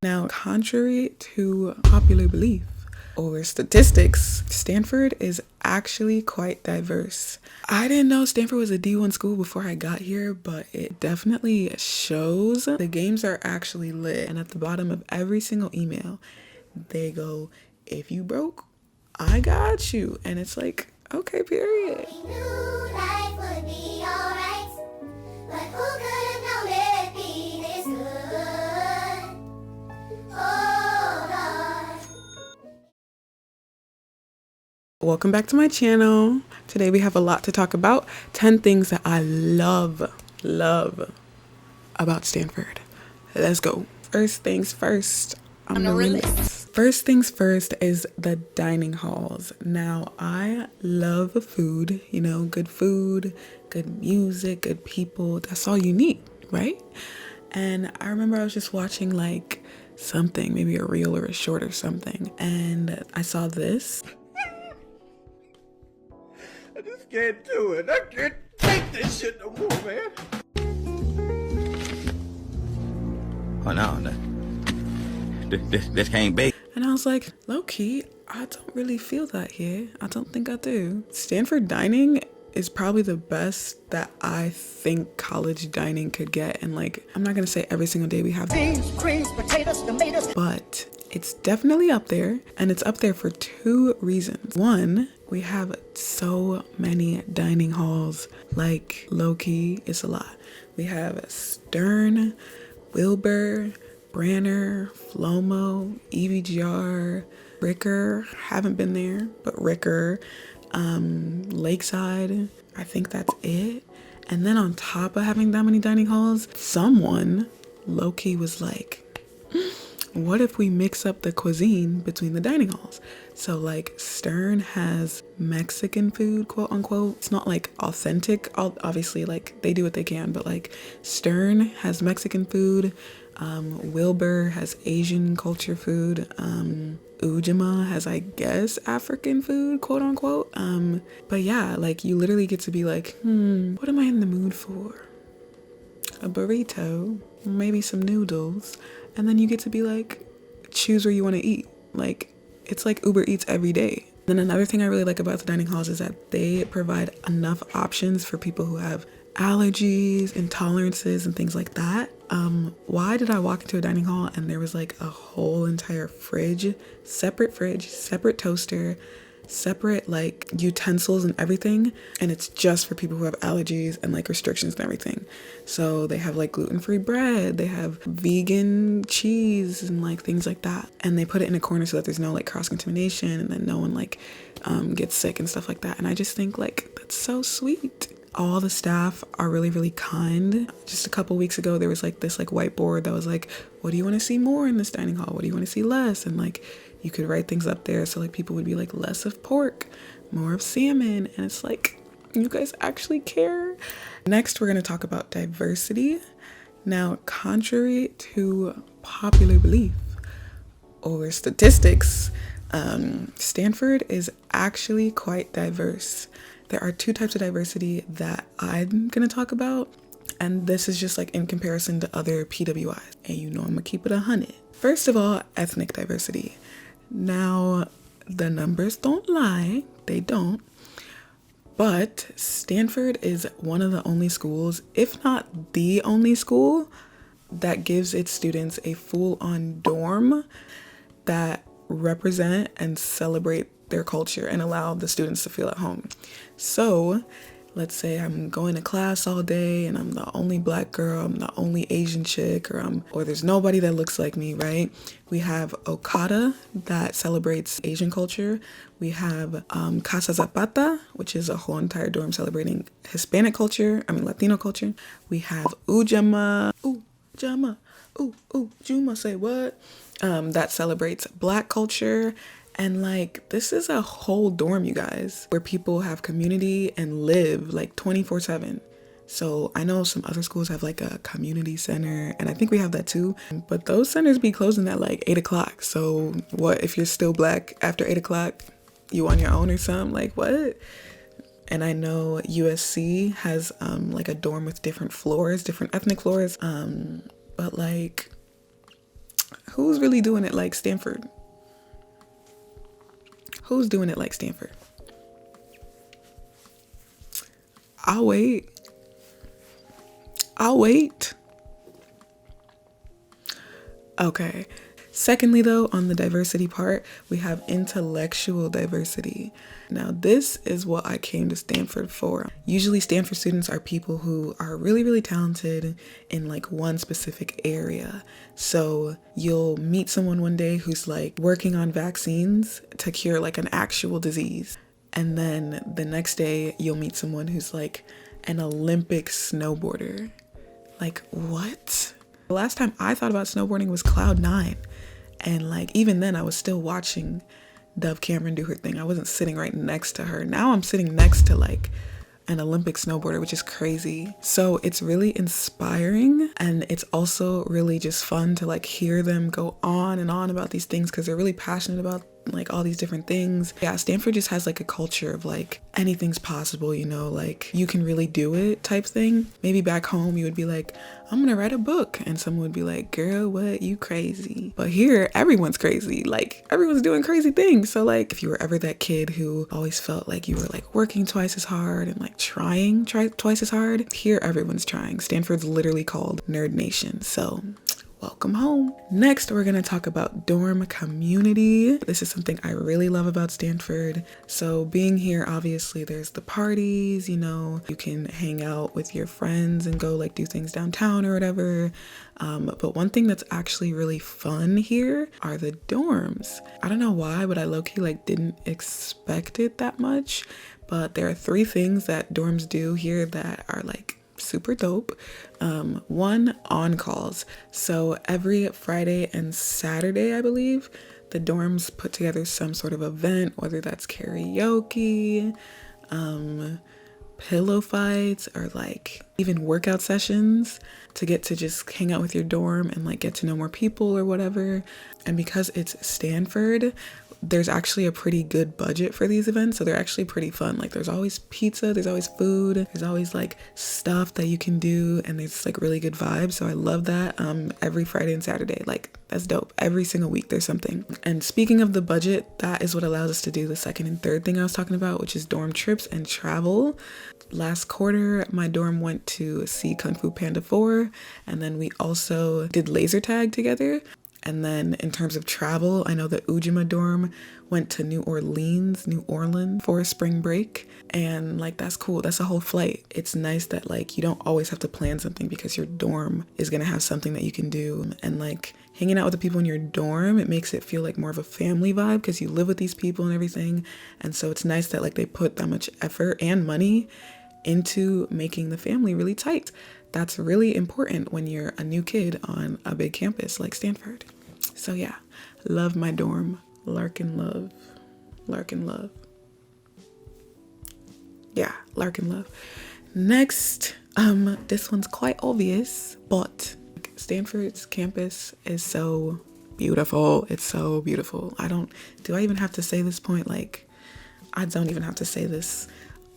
Now, contrary to popular belief or statistics, Stanford is actually quite diverse. I didn't know Stanford was a D1 school before I got here, but it definitely shows. The games are actually lit, and at the bottom of every single email, they go, "If you broke, I got you." And it's like, okay, period. We knew life would be alright, but who could have known it'd be this good? Oh Lord. Welcome back to my channel. Today we have a lot to talk about. 10 things that I love about Stanford. Let's go. First things first. I'm the realist. First things first is the dining halls. Now, I love food, good music, good people. That's all you need, right? And I remember I was just watching like something, maybe a reel or a short or something, and I saw this. I just can't do it. I can't take this shit no more, man. Oh no, this can't be. And I was like, low key, I don't really feel that here. I don't think I do. Stanford dining is probably the best that I think college dining could get. And like, I'm not gonna say every single day we have beans, creams, potatoes, tomatoes, but it's definitely up there, and it's up there for two reasons. One, we have so many dining halls, like low-key, it's a lot. We have Stern, Wilbur, Branner, Flomo, EVGR, Ricker, haven't been there, but Ricker, Lakeside, I think that's it. And then on top of having that many dining halls, someone low-key was like, what if we mix up the cuisine between the dining halls? So like Stern has Mexican food, quote unquote. It's not like authentic. Obviously like they do what they can, but like Stern has Mexican food. Wilbur has Asian culture food. Ujamaa has, I guess, African food, quote unquote. But yeah, like you literally get to be like, what am I in the mood for? A burrito, maybe some noodles. And then you get to be like, choose where you want to eat. Like, it's like Uber Eats every day. Then another thing I really like about the dining halls is that they provide enough options for people who have allergies, intolerances, and things like that. Why did I walk into a dining hall and there was like a whole entire fridge, separate toaster, separate like utensils and everything, and it's just for people who have allergies and like restrictions and everything. So they have like gluten-free bread, they have vegan cheese and like things like that, and they put it in a corner so that there's no like cross-contamination and then no one like gets sick and stuff like that. And I just think like that's so sweet. All the staff are really, really kind. Just a couple weeks ago, there was like this like whiteboard that was like, what do you want to see more in this dining hall? What do you want to see less? And like, you could write things up there. So like people would be like, less of pork, more of salmon. And it's like, you guys actually care. Next, we're going to talk about diversity. Now, contrary to popular belief or statistics, Stanford is actually quite diverse. There are two types of diversity that I'm going to talk about, and this is just like in comparison to other PWIs. And I'm going to keep it 100. First of all, ethnic diversity. Now, the numbers don't lie, they don't, but Stanford is one of the only schools, if not the only school, that gives its students a full-on dorm that represent and celebrate their culture and allow the students to feel at home. So let's say I'm going to class all day and I'm the only black girl, I'm the only Asian chick, or there's nobody that looks like me, right? We have Okada that celebrates Asian culture. We have Casa Zapata, which is a whole entire dorm celebrating Hispanic culture, Latino culture. We have Ujamaa, Juma, say what? That celebrates black culture. And like, this is a whole dorm, you guys, where people have community and live like 24/7. So I know some other schools have like a community center, and I think we have that too. But those centers be closing at like 8 o'clock. So what if you're still black after 8 o'clock? You on your own or something? Like what? And I know USC has like a dorm with different floors, different ethnic floors. But like, Who's really doing it like Stanford? Who's doing it like Stanford? I'll wait. Okay. Secondly, though, on the diversity part, we have intellectual diversity. Now, this is what I came to Stanford for. Usually, Stanford students are people who are really, really talented in like one specific area. So you'll meet someone one day who's like working on vaccines to cure like an actual disease. And then the next day, you'll meet someone who's like an Olympic snowboarder. Like, what? The last time I thought about snowboarding was Cloud9. And like, even then I was still watching Dove Cameron do her thing. I wasn't sitting right next to her. Now I'm sitting next to like an Olympic snowboarder, which is crazy. So it's really inspiring, and it's also really just fun to like hear them go on and on about these things because they're really passionate about like all these different things. Yeah, Stanford just has like a culture of like anything's possible, you know, like you can really do it type thing. Maybe back home you would be like, I'm gonna write a book, and someone would be like, girl, what, you crazy? But here everyone's crazy, like everyone's doing crazy things. So like if you were ever that kid who always felt like you were like working twice as hard and like trying twice as hard, here everyone's trying. Stanford's literally called Nerd Nation. So welcome home. Next, we're gonna talk about dorm community. This is something I really love about Stanford. So being here, obviously there's the parties, you know, you can hang out with your friends and go like do things downtown or whatever. But one thing that's actually really fun here are the dorms. I don't know why, but I low-key like didn't expect it that much. But there are 3 things that dorms do here that are like super dope. 1, on-calls. So every Friday and Saturday, I believe, the dorms put together some sort of event, whether that's karaoke, pillow fights, or like even workout sessions to get to just hang out with your dorm and like get to know more people or whatever. And because it's Stanford, there's actually a pretty good budget for these events, so they're actually pretty fun. Like there's always pizza, there's always food, there's always like stuff that you can do, and there's like really good vibes. So I love that. Every Friday and Saturday, like that's dope. Every single week there's something. And speaking of the budget, that is what allows us to do the second and third thing I was talking about, which is dorm trips and travel. Last quarter, my dorm went to see Kung Fu Panda 4, and then we also did laser tag together. And then in terms of travel, I know that Ujima dorm went to New Orleans for a spring break. And like, that's cool. That's a whole flight. It's nice that like, you don't always have to plan something because your dorm is going to have something that you can do. And like hanging out with the people in your dorm, it makes it feel like more of a family vibe because you live with these people and everything. And so it's nice that like they put that much effort and money into making the family really tight. That's really important when you're a new kid on a big campus like Stanford. So yeah, love my dorm. Larkin love. Yeah, Larkin love. Next, this one's quite obvious, but Stanford's campus is so beautiful. It's so beautiful. Do I even have to say this point? Like, I don't even have to say this,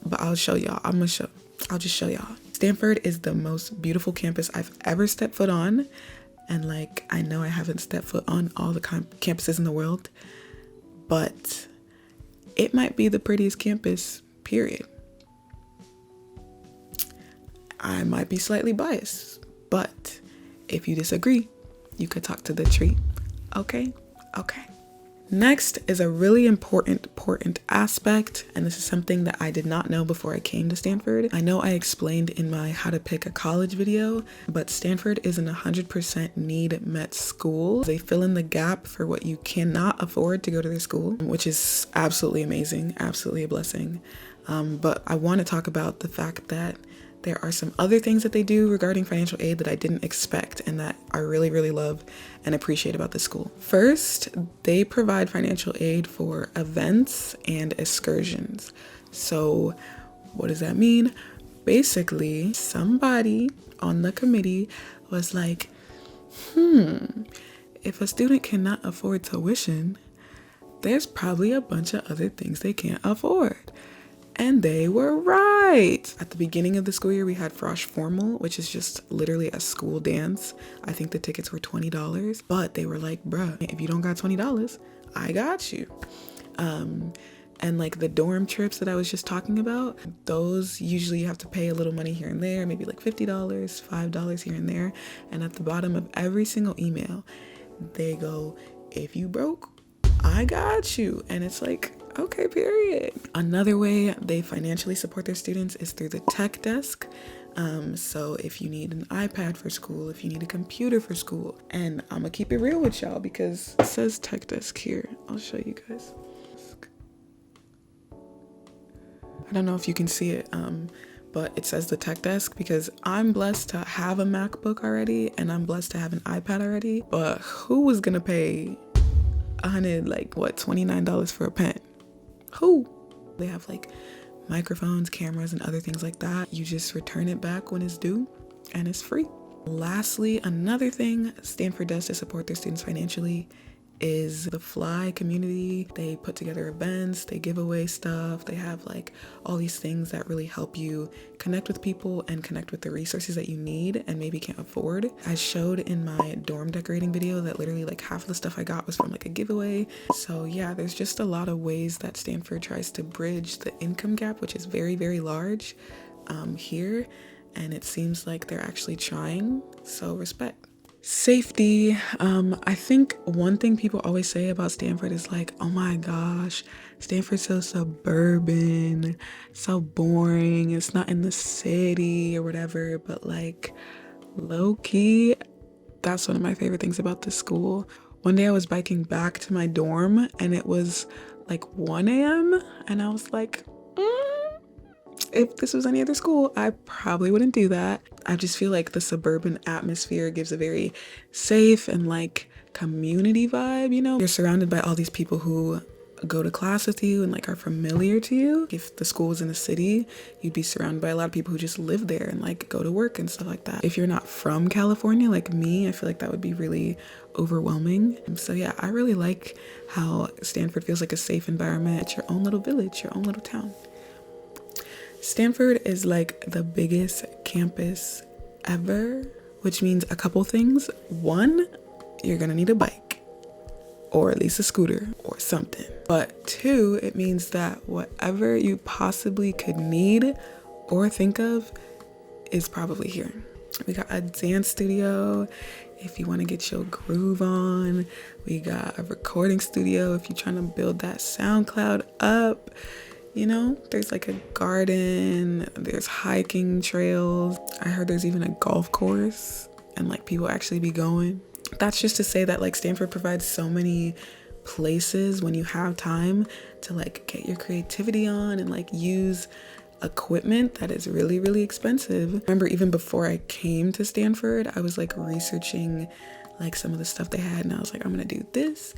but I'll show y'all. I'll just show y'all. Stanford is the most beautiful campus I've ever stepped foot on. And like, I know I haven't stepped foot on all the campuses in the world, but it might be the prettiest campus, period. I might be slightly biased, but if you disagree, you could talk to the tree. Okay. Next is a really important aspect, and this is something that I did not know before I came to Stanford. I know I explained in my how to pick a college video, but Stanford is an 100% need met school. They fill in the gap for what you cannot afford to go to their school, which is absolutely amazing, absolutely a blessing. But I want to talk about the fact that there are some other things that they do regarding financial aid that I didn't expect and that I really, really love and appreciate about the school. First, they provide financial aid for events and excursions. So what does that mean? Basically, somebody on the committee was like, if a student cannot afford tuition, there's probably a bunch of other things they can't afford. And they were right. At the beginning of the school year, we had Frosh Formal, which is just literally a school dance. I think the tickets were $20, but they were like, bruh, if you don't got $20, I got you. And like the dorm trips that I was just talking about, those usually you have to pay a little money here and there, maybe like $50, $5 here and there. And at the bottom of every single email, they go, if you broke, I got you. And it's like, okay, period. Another way they financially support their students is through the tech desk. So if you need an iPad for school, if you need a computer for school, and I'm gonna keep it real with y'all because it says tech desk here. I'll show you guys. I don't know if you can see it, but it says the tech desk because I'm blessed to have a MacBook already and I'm blessed to have an iPad already, but who was gonna pay $29 for a pen? Who? They have like microphones, cameras, and other things like that. You just return it back when it's due and it's free. Lastly, another thing Stanford does to support their students financially is the Fly community. They put together events, they give away stuff, they have like all these things that really help you connect with people and connect with the resources that you need and maybe can't afford. I showed in my dorm decorating video that literally like half of the stuff I got was from like a giveaway. So yeah, there's just a lot of ways that Stanford tries to bridge the income gap, which is very, very large here. And it seems like they're actually trying, so respect. Safety. I think one thing people always say about Stanford is like, oh my gosh, Stanford's so suburban, so boring, it's not in the city or whatever, but like low-key, that's one of my favorite things about this school. One day I was biking back to my dorm and it was like 1 a.m. and I was like, if this was any other school, I probably wouldn't do that. I just feel like the suburban atmosphere gives a very safe and like community vibe, you know? You're surrounded by all these people who go to class with you and like are familiar to you. If the school was in the city, you'd be surrounded by a lot of people who just live there and like go to work and stuff like that. If you're not from California like me, I feel like that would be really overwhelming. So yeah, I really like how Stanford feels like a safe environment. It's your own little village, your own little town. Stanford is like the biggest campus ever, which means a couple things. One, you're gonna need a bike or at least a scooter or something. But two, it means that whatever you possibly could need or think of is probably here. We got a dance studio if you want to get your groove on. We got a recording studio if you're trying to build that SoundCloud up. You know, there's like a garden, there's hiking trails. I heard there's even a golf course and like people actually be going. That's just to say that like Stanford provides so many places when you have time to like get your creativity on and like use equipment that is really, really expensive. I remember even before I came to Stanford, I was like researching like some of the stuff they had and I was like, I'm gonna do this,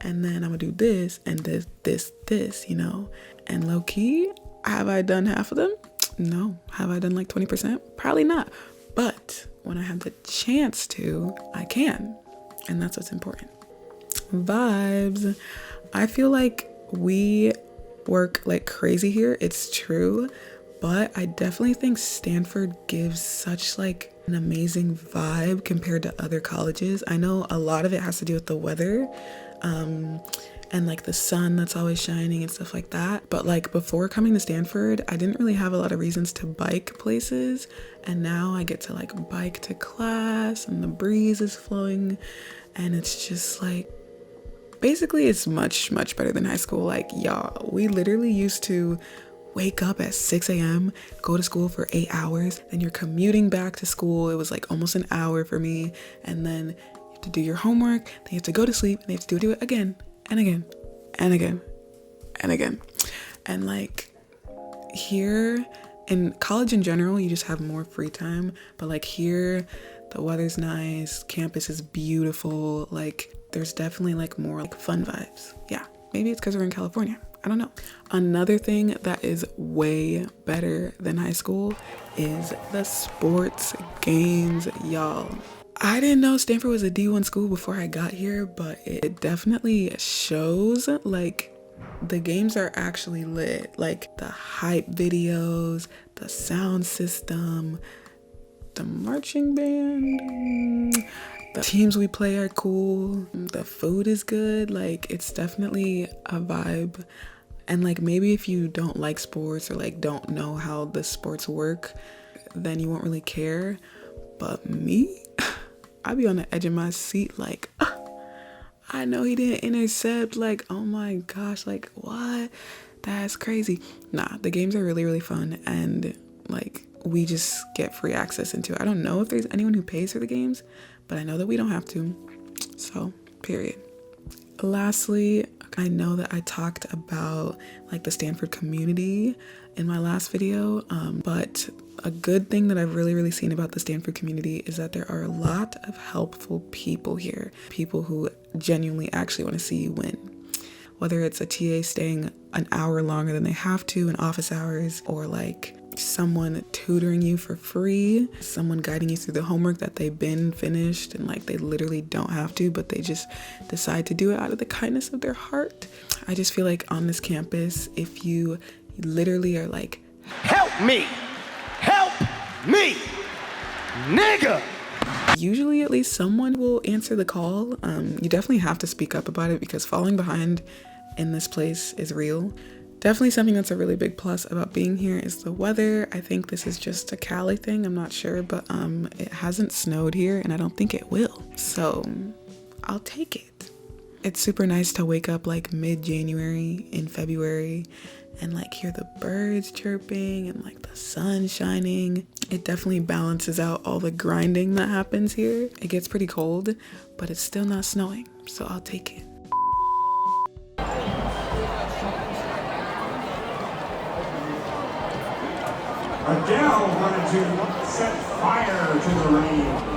and then I'm gonna do this and this, you know? And low key, have I done half of them? No. Have I done like 20%? Probably not. But when I have the chance to, I can. And that's what's important. Vibes. I feel like we work like crazy here. It's true. But I definitely think Stanford gives such like an amazing vibe compared to other colleges. I know a lot of it has to do with the weather. And like the sun that's always shining and stuff like that. But like before coming to Stanford, I didn't really have a lot of reasons to bike places. And now I get to like bike to class and the breeze is flowing. And it's just like, basically it's much, much better than high school. Like y'all, we literally used to wake up at 6 a.m., go to school for 8 hours. Then you're commuting back to school. It was like almost an hour for me. And then to do your homework, then you have to go to sleep, and you have to do it again and again and again and again. And like here in college in general, you just have more free time, but like here the weather's nice, campus is beautiful, like there's definitely like more like fun vibes. Yeah, maybe it's because we're in California, I don't know. Another thing that is way better than high school is the sports games, y'all. I didn't know Stanford was a D1 school before I got here, but it definitely shows. Like The games are actually lit. Like the hype videos, the sound system, the marching band, the teams we play are cool, the food is good. Like it's definitely a vibe. And like maybe if you don't like sports or like don't know how the sports work, then you won't really care. But me, I'd be on the edge of my seat like, I know he didn't intercept. Like, oh my gosh, like what? That's crazy. Nah, the games are really, really fun. And like we just get free access into it. I don't know if there's anyone who pays for the games, but I know that we don't have to. So, period. Lastly, I know that I talked about like the Stanford community in my last video, but a good thing that I've really seen about the Stanford community is that there are a lot of helpful people here, people who genuinely actually want to see you win. Whether it's a TA staying an hour longer than they have to in office hours, or like someone tutoring you for free, someone guiding you through the homework that they've been finished and like they literally don't have to, but they just decide to do it out of the kindness of their heart. I just feel like on this campus, if you literally are like, Help me! Help me! Nigga! usually at least someone will answer the call. You definitely have to speak up about it because falling behind in this place is real. Definitely something that's a really big plus about being here is the weather. I think this is just a Cali thing, I'm not sure, but it hasn't snowed here and I don't think it will. So I'll take it. It's super nice to wake up like mid-January in February and like hear the birds chirping and like the sun shining. It definitely balances out all the grinding that happens here. It gets pretty cold, but it's still not snowing, so I'll take it. Adele wanted to set fire to the rain.